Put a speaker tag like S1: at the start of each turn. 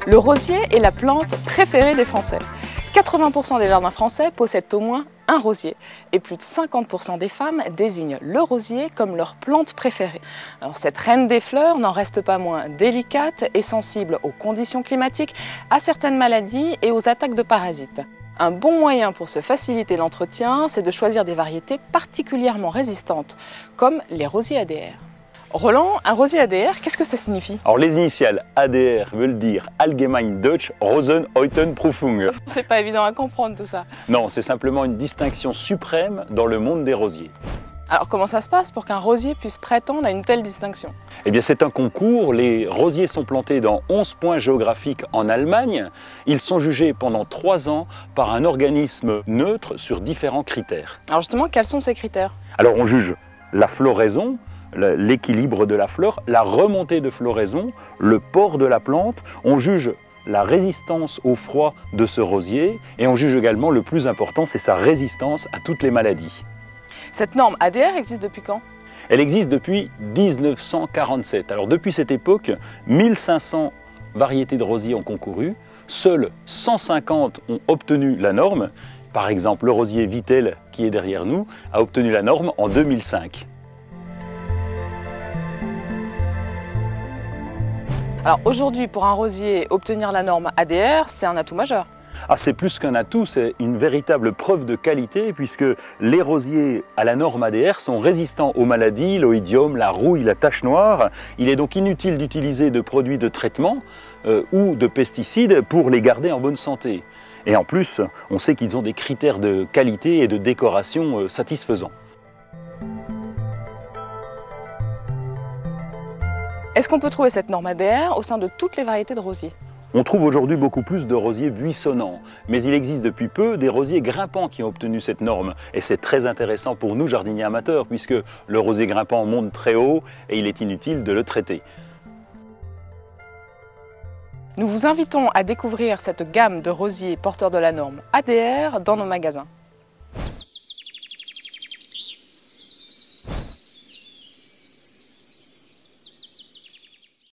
S1: Le rosier est la plante préférée des Français. 80% des jardins français possèdent au moins un rosier et plus de 50% des femmes désignent le rosier comme leur plante préférée. Alors cette reine des fleurs n'en reste pas moins délicate et sensible aux conditions climatiques, à certaines maladies et aux attaques de parasites. Un bon moyen pour se faciliter l'entretien, c'est de choisir des variétés particulièrement résistantes, comme les rosiers ADR. Roland, un rosier ADR, qu'est-ce que ça signifie?
S2: Alors les initiales ADR veulent dire Allgemeine Deutsche Rosenhäutenprüfung.
S1: C'est pas évident à comprendre tout ça.
S2: Non, c'est simplement une distinction suprême dans le monde des rosiers.
S1: Alors comment ça se passe pour qu'un rosier puisse prétendre à une telle distinction?
S2: Eh bien c'est un concours, les rosiers sont plantés dans 11 points géographiques en Allemagne. Ils sont jugés pendant 3 ans par un organisme neutre sur différents critères.
S1: Alors justement, quels sont ces critères?
S2: Alors on juge la floraison, l'équilibre de la fleur, la remontée de floraison, le port de la plante, on juge la résistance au froid de ce rosier et on juge également, le plus important, c'est sa résistance à toutes les maladies.
S1: Cette norme ADR existe depuis quand?
S2: Elle existe depuis 1947. Alors depuis cette époque, 1500 variétés de rosiers ont concouru, seules 150 ont obtenu la norme. Par exemple, le rosier Vittel, qui est derrière nous, a obtenu la norme en 2005.
S1: Alors aujourd'hui, pour un rosier, obtenir la norme ADR, c'est un atout majeur.
S2: Ah, c'est plus qu'un atout, c'est une véritable preuve de qualité puisque les rosiers à la norme ADR sont résistants aux maladies, l'oïdium, la rouille, la tache noire. Il est donc inutile d'utiliser de produits de traitement ou de pesticides pour les garder en bonne santé. Et en plus, on sait qu'ils ont des critères de qualité et de décoration satisfaisants.
S1: Est-ce qu'on peut trouver cette norme ADR au sein de toutes les variétés de rosiers?
S2: On trouve aujourd'hui beaucoup plus de rosiers buissonnants, mais il existe depuis peu des rosiers grimpants qui ont obtenu cette norme. Et c'est très intéressant pour nous, jardiniers amateurs, puisque le rosier grimpant monte très haut et il est inutile de le traiter.
S1: Nous vous invitons à découvrir cette gamme de rosiers porteurs de la norme ADR dans nos magasins.